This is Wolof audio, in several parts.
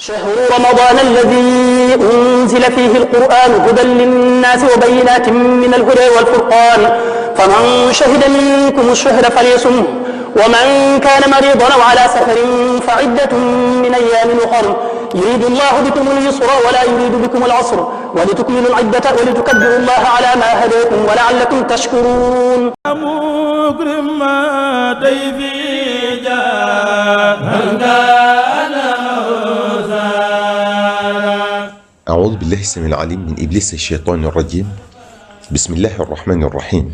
شهر رمضان الذي أنزل فيه القرآن هدى للناس وبينات من الهدى والفرقان فمن شهد منكم الشهر فليصمه ومن كان مريضا أو على سفر فعدة من أيام أخر يريد الله بكم اليسر ولا يريد بكم العسر ولتكملوا العدة ولتكبروا الله على ما هداكم ولعلكم تشكرون. أعوذ بالله السميع العليم من إبليس الشيطان الرجيم. بسم الله الرحمن الرحيم.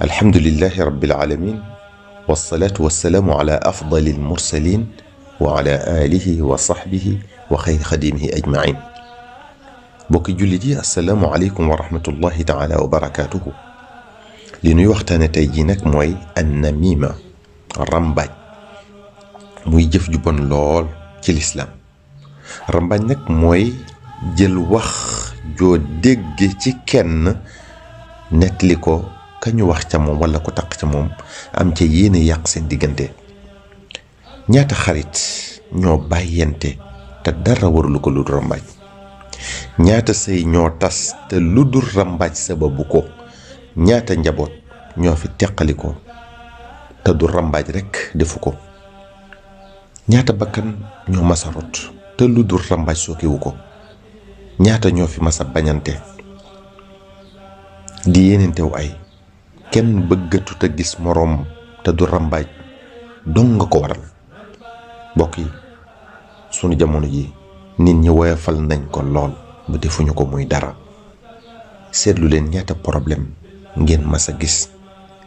الحمد لله رب العالمين والصلاة والسلام على أفضل المرسلين وعلى آله وصحبه وخير خديمه أجمعين. bokki jullit yi assalaamu aleykum wa rahmatullahi taala wa barakaatuhu. li nuy waxtaane tey jii nag mooy annamima, rambaaj, muy jëf ju bon lool ci lislaam. rambaaj nag mooy jël wax joo dégg ci kenn nettali ko kañu wax ca moom wala ko taq ca moom am ca yéene yàq seen diggante. ñaata xarit ñoo bàyyente te dara warulu ko lu dul rambaaj. ñaata sëy ñoo tas te lu dul rambaaj sababu ko. ñaata njaboot ñoo fi teqali ko te du rambaaj rekk defu ko. ñaata bakkan ñoo masa rot te lu dul rambaaj sookewu ko. ñaata ñoo fi masa bañante di yéenentew ay kenn bëggatut a gis moroom te du rambaaj dong nga ko waral. mbokk yi, sunu jamono ji nit ñi woyofal nañ ko lool ba defuñu ko muy dara. seetlu leen ñaata problème ngeen masa gis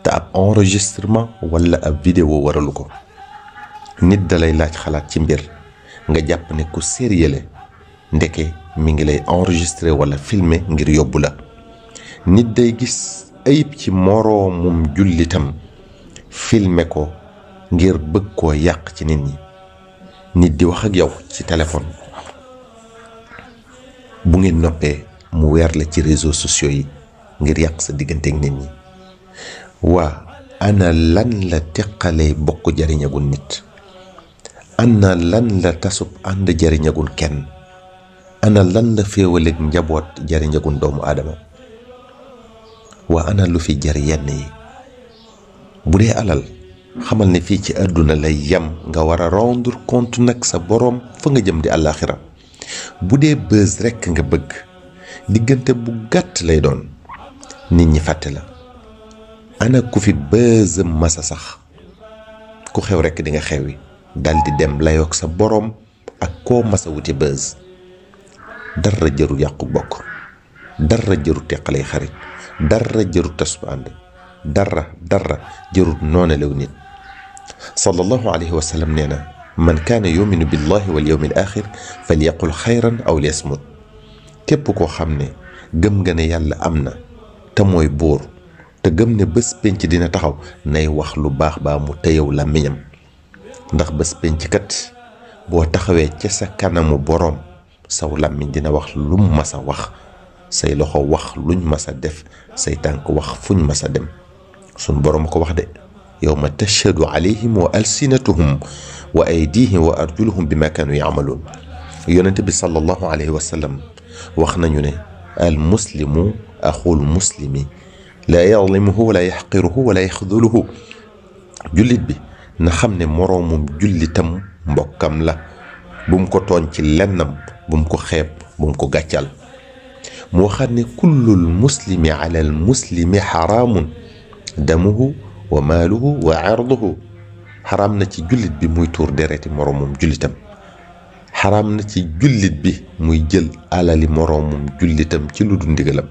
te ab enregistrement wala ab vidéo waralu ko. nit dalay laaj xalaat ci mbir nga jàpp ne ku sérieux la, ndeke mi ngi lay enregistrer wala filmer ngir yóbbu la. nit day gis ayib ci moroomum jullitam filmer ko ngir bëgg koo yàq ci nit ñi. nit di wax ak yow ci téléphone, bu ngeen noppee mu weer la ci réseaux sociaux yi ngir yàq sa diggante ak nit ñi. waa ana lan la teqalee bokk jariñagul nit? ana lan la tasub ànd jariñagul kenn? ana lan la féewaleeg njaboot jariñagul doomu aadama? waa ana lu fi jar yenn yi? bu dee alal, xamal ne fii ci àdduna lay yam, nga war a rendre compte nag sa boroom fa nga jëm di àllaaxira. bu dee bës rekk nga bëgg, diggante bu gàtt lay doon, nit ñi fàtte la. ana ku fi bësam masa sax? ku xew rekk di nga xewi daldi dem layoog sa boroom ak koo masa wuti bës. dara jëru yàqu bokk, dara jëru teqalay xarit, dara jëru tasub ànd, dara jëru noonelew nit. sallallahu alayhi wa sallam nee na: man kaana yuminu billahi wal yawmil axir falyaqul xayran aw liyasmut. képp koo xam ne gëm nga ne yàlla am na te mooy buur, te gëm ne bés penc dina taxaw, nay wax lu baax baa mu tëyew làmmiñam. ndax bés penc kat boo taxawee ca sa kanamu boroom, saw làmmiñ dina wax lum masa wax, say loxo wax luñ masa def, say tànk wax fuñ masa dem. sun boroom ko wax de: yawma tashhadu alayhim wa alsinatuhum wa aydihim wa arjuluhum bima kaanu yaamaluun. yonent bi sallallahu alayhi wa sallam wax nañu ne: al muslimu axul muslimi laa yazlimuhu wala yaxqiruhu wala yaxduluhu. jullit bi na xam ne moroomum jullitam mbokkam la, bum ko tooñ ci lennam, bum ko xeeb, bum ko gàccal. mu waxaat ne: kullul muslimi ala al muslimi xaraamun damuhu wa maaluhu wa irduhu. xaraam na ci jullit bi muy tuur dereti moroomum jullitam. xaraam na ci jullit bi muy jël alali moroomum jullitam ci lu du ndigalam.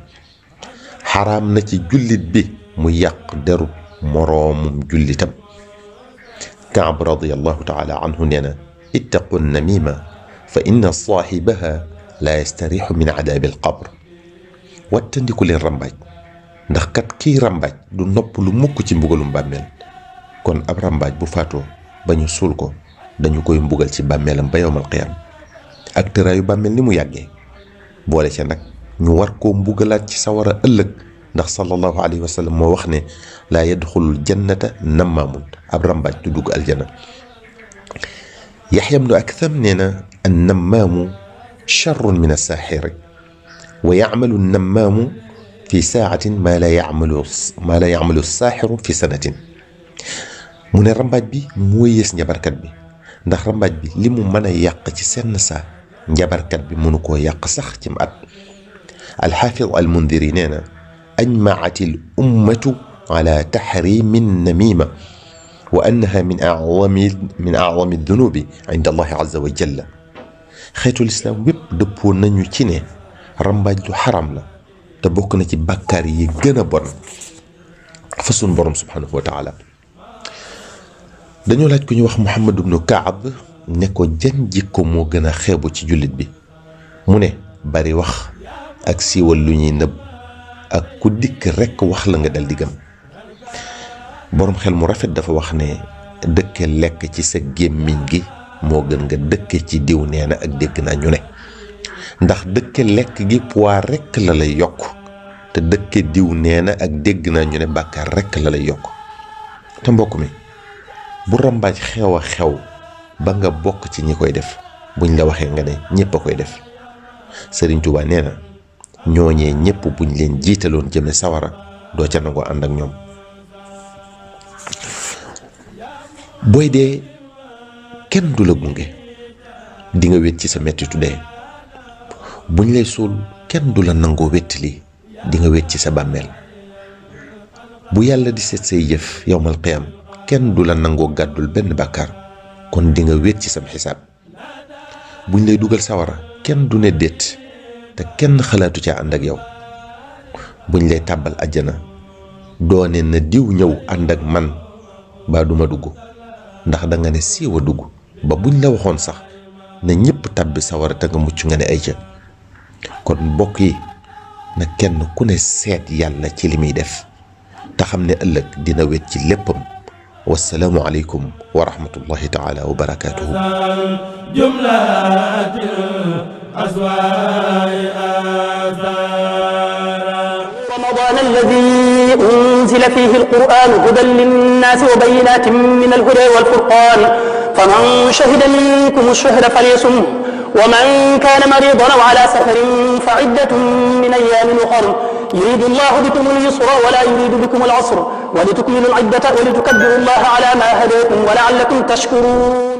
xaraam na ci jullit bi muy yàq deru moroomum jullitam. Kaab radiyallahu taala anhu nee na: ittaqu namima fa inna saaxibaha la yastarixu min adaabi alqabr. wattandiku leen rambaaj, ndax kat kiy rambaaj du nopp lu mukk ci mbugalum bàmmeel. kon ab rambaaj bu faatoo ba ñu suul ko, dañu koy mbugal ci bàmmeelam ba yowmal qiyaam. ak tëraayu bàmmeel ni mu yàggee, boole ca nag ñu war koo mbugalaat ci sawara ëllëg, ndax sallallahu alayhi wa sallam moo wax ne: laa yadxulul jannata nammaamun. ab rambaaj du dugg aljana. Yaxya ibnu Aktham nee na: النمام شر من الساحر ويعمل النمام في ساعة ما لا يعمل الساحر في سنة. mu ne rambaaj bi mooy yées njabarkat bi ndax rambaaj bi li mu mën a yàq ci senn saa njabarkat bi mënu koo yàq sax ci at. alxaafid almundiri nee na ajmaat al ummatu ala taxrimi namima wa annaha min acdami dunubi inda allahi azza wa jalla. xeetul islaam wépp dëppoo nañu ci ne rambaaj lu xaram la te bokk na ci bàkkaar yi gën a bon fa sun borom subhanahu wa taala. dañoo laaj ku ñu wax Muhammad ibnu Kaab ne ko jan jikko moo gën a xeebu ci jullit bi. mu ne bari wax ak siiwal lu ñuy nëbb ak ku dikk rekk wax la nga dal di gëm. boroom xel mu rafet dafa wax ne dëkke lekk ci sa gémmiñ gi moo gën nga dëkke ci diw nee na ak dégg naa ñu ne, ndax dëkke lekk gi poids rekk la lay yokk te dëkke diw nee na ak dégg naa ñu ne bàkkaar rekk la lay yokk. te mbokk mi bu rambaaj xew a xew ba nga bokk ci ñi koy def buñ la waxee nga ne ñépp a koy def. Sëriñ Tuubaa nee na ñooñee ñépp buñ leen jiitaloon jëme sawara doo ca nangoo ànd ak ñoom. booy dee kenn du la gunge di nga wét ci sa mettitu dee. buñ lay suul kenn du la nangoo wettali di nga wét ci sa bàmmeel. bu yàlla di seet say jëf yowmal qiyaam kenn du la nangoo gàddul benn bàkkaar kon di nga wét ci sam xisaab. buñ lay dugal sawara kenn du ne déet te kenn xalaatu ca ànd ak yow. buñ lay tàbbal àjjana doone na diw ñëw ànd ak man baa duma dugg ndax da nga ne siiw a dugg ba buñ la waxoon sax ne ñépp tàbbi sawara te nga mucc nga ne ay ca. kon mbokk yi na kenn ku ne seet yàlla ci li muy def te xam ne ëllëg dina wét ci léppam. wassalaamu aleykum wa rahmatullahi taala wa barakaatuhu. رمضان الذي أنزل فيه القرآن هدى للناس وبينات من الهدى والفرقان فمن شهد منكم الشهر فليصمه ومن كان مريضا أو على سفر فعدة من أيام أخر يريد الله بكم اليسر ولا يريد بكم العسر ولتكملوا العدة ولتكبروا الله على ما هداكم ولعلكم تشكرون.